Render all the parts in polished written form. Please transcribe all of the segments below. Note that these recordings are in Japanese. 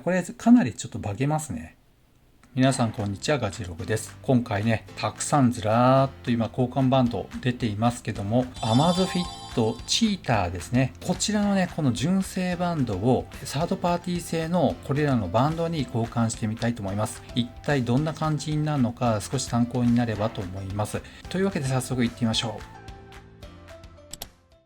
これかなりちょっと化けますね。皆さんこんにちは、ガジログです。今回ね、たくさんずらーっと今交換バンド出ていますけども、Amazfit チーターですね。こちらのね、この純正バンドをサードパーティー製のこれらのバンドに交換してみたいと思います。一体どんな感じになるのか少し参考になればと思います。というわけで早速いってみましょう。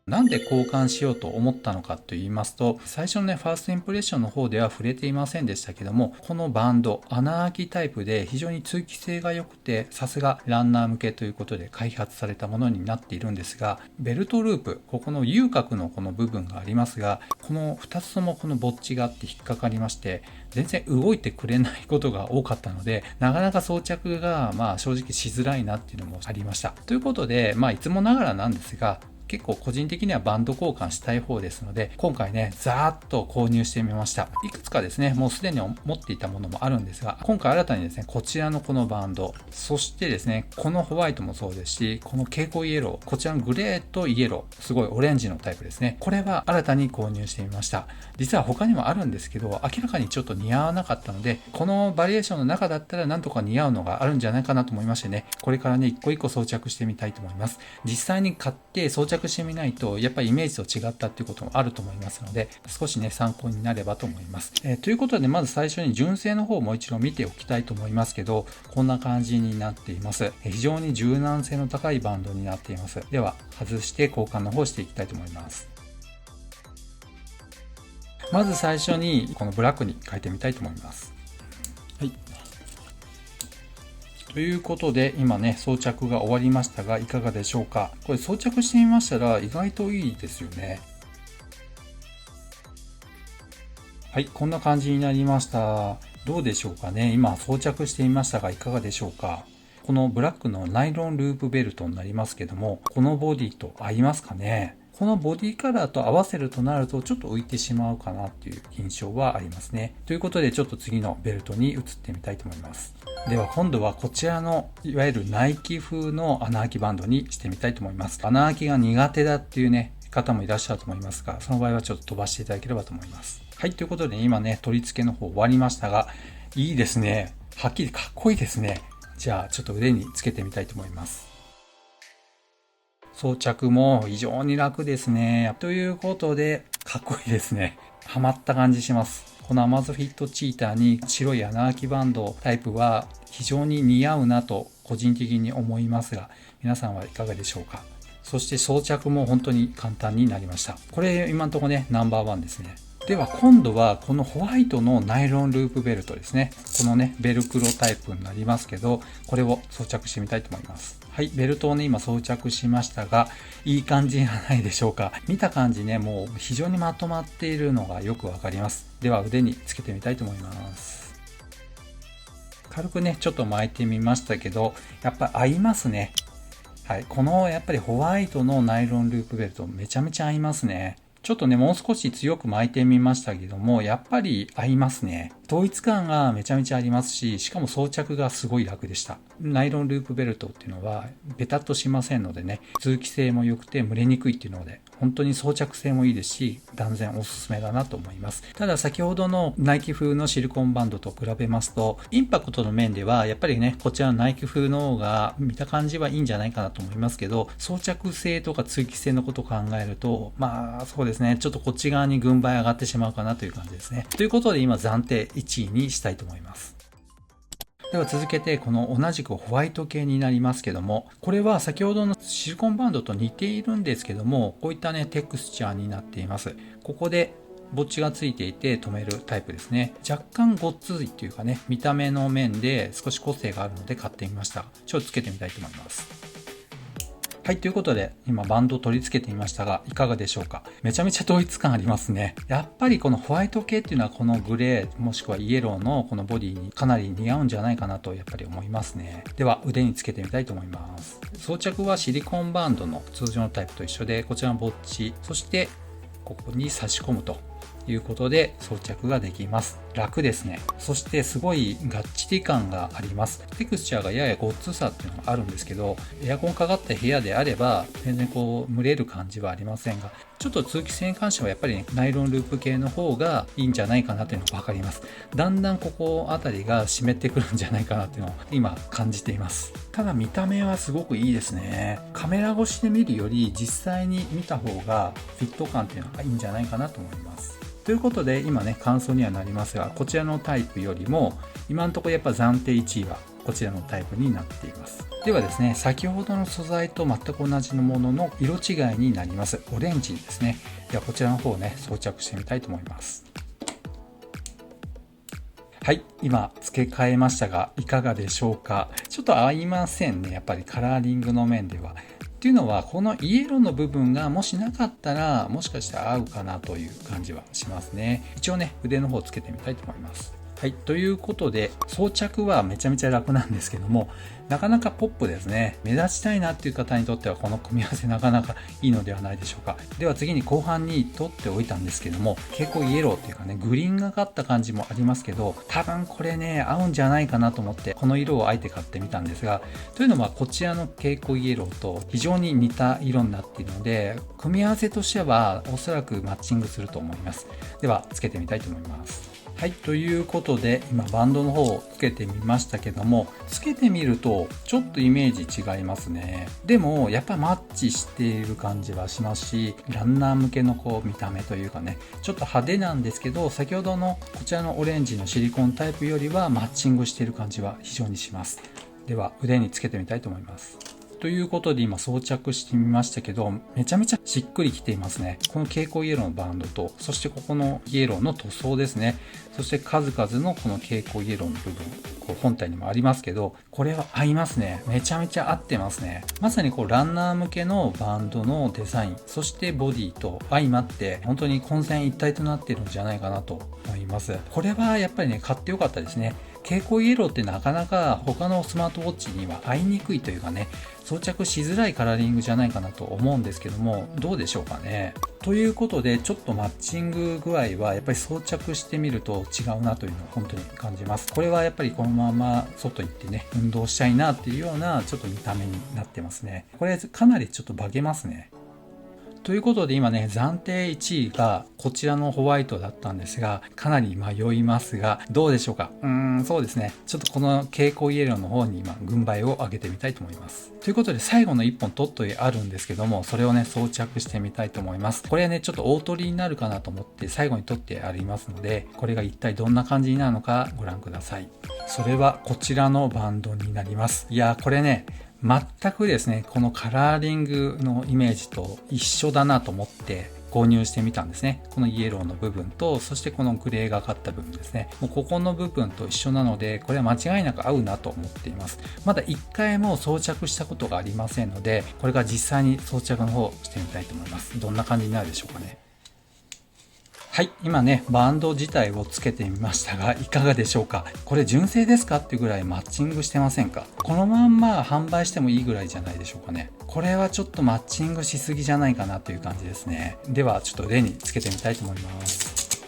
なんで交換しようと思ったのかと言いますと、最初のね、ファーストインプレッションの方では触れていませんでしたけども、このバンド、穴あきタイプで非常に通気性が良くて、さすがランナー向けということで開発されたものになっているんですが、ベルトループ、ここの有角のこの部分がありますが、この2つともこのボッチがあって引っかかりまして、全然動いてくれないことが多かったので、なかなか装着が正直しづらいなっていうのもありました。ということで、いつもながらなんですが、結構個人的にはバンド交換したい方ですので、今回ね、ざーっと購入してみました。いくつかですね、もうすでに持っていたものもあるんですが、今回新たにですね、こちらのこのバンド、そしてですね、このホワイトもそうですし、この蛍光イエロー、こちらのグレーとイエロー、すごいオレンジのタイプですね。これは新たに購入してみました。実は他にもあるんですけど、明らかにちょっと似合わなかったので、このバリエーションの中だったらなんとか似合うのがあるんじゃないかなと思いましてね、これからね、一個一個装着してみたいと思います。実際に買って装着してみないと、やっぱりイメージと違ったっていうこともあると思いますので、少しね、参考になればと思います。ということで、まず最初に純正の方をもう一度見ておきたいと思いますけど、こんな感じになっています。非常に柔軟性の高いバンドになっています。では、外して交換の方をしていきたいと思います。まず最初にこのブラックに変えてみたいと思います。はい。ということで、今ね、装着が終わりましたが、いかがでしょうか。これ装着してみましたら、意外といいですよね。はい、こんな感じになりました。どうでしょうかね。今装着してみましたが、いかがでしょうか。このブラックのナイロンループベルトになりますけども、このボディと合いますかね。このボディカラーと合わせるとなるとちょっと浮いてしまうかなっていう印象はありますね。ということでちょっと次のベルトに移ってみたいと思います。では今度はこちらのいわゆるナイキ風の穴あきバンドにしてみたいと思います。穴あきが苦手だっていうね、方もいらっしゃると思いますが、その場合はちょっと飛ばしていただければと思います。はい、ということで今ね、取り付けの方終わりましたが、いいですね。はっきりかっこいいですね。じゃあちょっと腕につけてみたいと思います。装着も非常に楽ですね。ということで、かっこいいですね。ハマった感じします。この Amazfit チーターに白い穴あきバンドタイプは非常に似合うなと個人的に思いますが、皆さんはいかがでしょうか。そして装着も本当に簡単になりました。これ今のところね、ナンバーワンですね。では今度はこのホワイトのナイロンループベルトですね。このね、ベルクロタイプになりますけど、これを装着してみたいと思います。はい、ベルトをね、今装着しましたが、いい感じじゃないでしょうか。見た感じね、もう非常にまとまっているのがよくわかります。では腕につけてみたいと思います。軽くね、ちょっと巻いてみましたけど、やっぱ合いますね。はい、このやっぱりホワイトのナイロンループベルトめちゃめちゃ合いますね。ちょっとね、もう少し強く巻いてみましたけども、やっぱり合いますね。統一感がめちゃめちゃありますし、しかも装着がすごい楽でした。ナイロンループベルトっていうのは、ベタっとしませんのでね、通気性も良くて蒸れにくいっていうので、本当に装着性もいいですし、断然おすすめだなと思います。ただ先ほどのナイキ風のシリコンバンドと比べますと、インパクトの面では、やっぱりね、こちらのナイキ風の方が見た感じはいいんじゃないかなと思いますけど、装着性とか通気性のことを考えると、そうですね、ちょっとこっち側に軍配上がってしまうかなという感じですね。ということで今暫定1位にしたいと思います。では続けてこの同じくホワイト系になりますけども、これは先ほどのシリコンバンドと似ているんですけども、こういったねテクスチャーになっています。ここでボッチがついていて止めるタイプですね。若干ごっついっていうかね、見た目の面で少し個性があるので買ってみました。ちょっとつけてみたいと思います。はい、ということで、今バンドを取り付けてみましたが、いかがでしょうか。めちゃめちゃ統一感ありますね。やっぱりこのホワイト系っていうのはこのグレー、もしくはイエローのこのボディにかなり似合うんじゃないかなとやっぱり思いますね。では、腕につけてみたいと思います。装着はシリコンバンドの通常のタイプと一緒で、こちらのボッチ、そしてここに差し込むということで装着ができます。楽ですね。そしてすごいがっちり感があります。テクスチャーがややごっつさっていうのがあるんですけど、エアコンかかった部屋であれば全然蒸れる感じはありませんが、ちょっと通気性に関してはやっぱりね、ナイロンループ系の方がいいんじゃないかなっていうのが分かります。だんだんここあたりが湿ってくるんじゃないかなっていうのを今感じています。ただ見た目はすごくいいですね。カメラ越しで見るより実際に見た方がフィット感っていうのがいいんじゃないかなと思います。ということで今ね、感想にはなりますが、こちらのタイプよりも今のところやっぱ暫定1位はこちらのタイプになっています。ではですね、先ほどの素材と全く同じのものの色違いになりますオレンジですね。ではこちらの方をね、装着してみたいと思います。はい、今付け替えましたがいかがでしょうか。ちょっと合いませんね、やっぱりカラーリングの面では。っていうのは、このイエローの部分がもしなかったらもしかしたら合うかなという感じはしますね。一応ね、腕の方をつけてみたいと思います。はい、ということで装着はめちゃめちゃ楽なんですけども、なかなかポップですね。目立ちたいなっていう方にとってはこの組み合わせなかなかいいのではないでしょうか。では次に後半に取っておいたんですけども、結構イエローっていうかね、グリーンがかった感じもありますけど、多分これね合うんじゃないかなと思ってこの色をあえて買ってみたんですが、というのはこちらの蛍光イエローと非常に似た色になっているので、組み合わせとしてはおそらくマッチングすると思います。ではつけてみたいと思います。はい、ということで今バンドの方をつけてみましたけども、つけてみるとちょっとイメージ違いますね。でもやっぱマッチしている感じはしますし、ランナー向けのこう見た目というかね、ちょっと派手なんですけど、先ほどのこちらのオレンジのシリコンタイプよりはマッチングしている感じは非常にします。では腕につけてみたいと思います。ということで今装着してみましたけど、めちゃめちゃしっくりきていますね。この蛍光イエローのバンドと、そしてここのイエローの塗装ですね。そして数々のこの蛍光イエローの部分、こう本体にもありますけど、これは合いますね。めちゃめちゃ合ってますね。まさにこうランナー向けのバンドのデザイン、そしてボディと相まって本当に混然一体となっているんじゃないかなと思います。これはやっぱりね、買ってよかったですね。蛍光イエローってなかなか他のスマートウォッチには合いにくいというかね、装着しづらいカラーリングじゃないかなと思うんですけども、どうでしょうかね。ということでちょっとマッチング具合はやっぱり装着してみると違うなというのを本当に感じます。これはやっぱりこのまま外行ってね、運動したいなっていうようなちょっと見た目になってますね。これかなりちょっと化けますね。ということで今ね、暫定1位がこちらのホワイトだったんですが、かなり迷いますが、どうでしょうか。そうですね。ちょっとこの蛍光イエローの方に今、軍配を上げてみたいと思います。ということで最後の1本取っといあるんですけども、それをね、装着してみたいと思います。これはね、ちょっと大取りになるかなと思って最後に取ってありますので、これが一体どんな感じになるのかご覧ください。それはこちらのバンドになります。いやー、これね、全くですね、このカラーリングのイメージと一緒だなと思って購入してみたんですね。このイエローの部分と、そしてこのグレーがかった部分ですね。もうここの部分と一緒なので、これは間違いなく合うなと思っています。まだ1回も装着したことがありませんので、これから実際に装着の方してみたいと思います。どんな感じになるでしょうかね。はい、今ね、バンド自体をつけてみましたが、いかがでしょうか。これ純正ですかっていうぐらいマッチングしてませんか。このまんま販売してもいいぐらいじゃないでしょうかね。これはちょっとマッチングしすぎじゃないかなという感じですね。では、ちょっと腕につけてみたいと思います。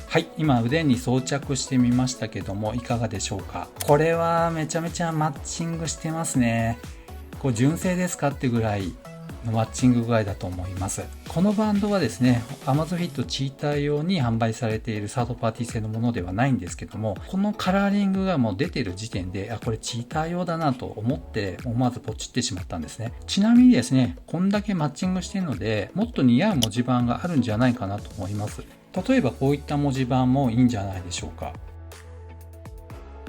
はい、今腕に装着してみましたけども、いかがでしょうか。これはめちゃめちゃマッチングしてますね。こう純正ですかっていうぐらいのマッチング具合だと思います。このバンドはですね、Amazfit チーター用に販売されているサードパーティー製のものではないんですけども、このカラーリングがもう出てる時点で、これチーター用だなと思って思わずポチってしまったんですね。ちなみにですね、こんだけマッチングしているので、もっと似合う文字盤があるんじゃないかなと思います。例えばこういった文字盤もいいんじゃないでしょうか。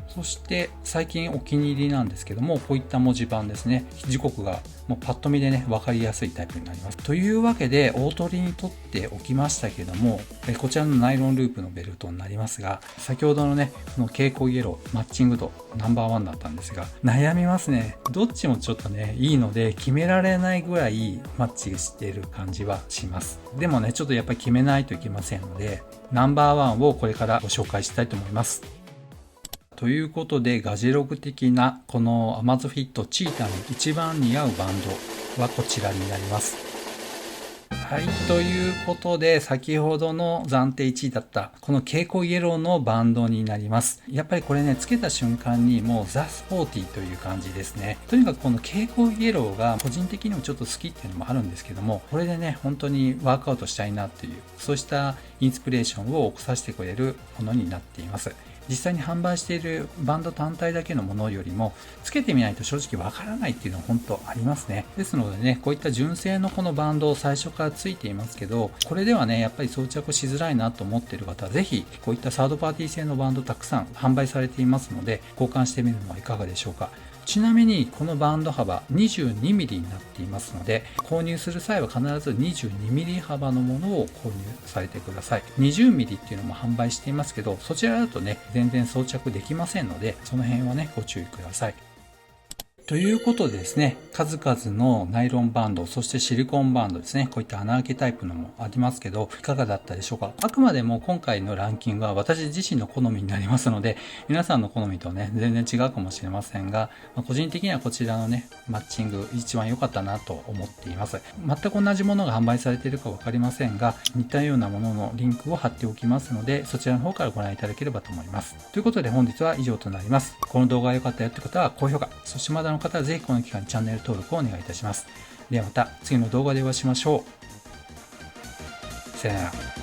そして最近お気に入りなんですけども、こういった文字盤ですね。時刻がもうパッと見でね、分かりやすいタイプになります。というわけで、大取りに取っておきましたけども、こちらのナイロンループのベルトになりますが、先ほどのね、この蛍光イエロー、マッチング度ナンバーワンだったんですが、悩みますね。どっちもちょっとね、いいので、決められないぐらいマッチしている感じはします。でもね、ちょっとやっぱり決めないといけませんので、ナンバーワンをこれからご紹介したいと思います。ということで、ガジェログ的なこの Amazfit チーターに一番似合うバンドはこちらになります。はい、ということで、先ほどの暫定1位だった、この蛍光イエローのバンドになります。やっぱりこれね、つけた瞬間にもうザ・スポーティーという感じですね。とにかくこの蛍光イエローが個人的にもちょっと好きっていうのもあるんですけども、これでね、本当にワークアウトしたいなっていう、そうしたインスピレーションを起こさせてくれるものになっています。実際に販売しているバンド単体だけのものよりも、つけてみないと正直わからないっていうのは本当ありますね。ですのでね、こういった純正のこのバンドを最初からついていますけど、これではね、やっぱり装着しづらいなと思っている方は、ぜひこういったサードパーティー製のバンドたくさん販売されていますので、交換してみるのはいかがでしょうか。ちなみにこのバンド幅 22mm になっていますので、購入する際は必ず 22mm 幅のものを購入されてください。20mm っていうのも販売していますけど、そちらだとね、全然装着できませんので、その辺はね、ご注意ください。ということでですね、数々のナイロンバンド、そしてシリコンバンドですね、こういった穴開けタイプのもありますけど、いかがだったでしょうか。あくまでも今回のランキングは私自身の好みになりますので、皆さんの好みとね、全然違うかもしれませんが、個人的にはこちらのね、マッチング一番良かったなと思っています。全く同じものが販売されているかわかりませんが、似たようなもののリンクを貼っておきますので、そちらの方からご覧いただければと思います。ということで本日は以上となります。この動画が良かったよって方は高評価、そしてまだの方はぜひこの機会にチャンネル登録をお願いいたします。ではまた次の動画でお会いしましょう。さよなら。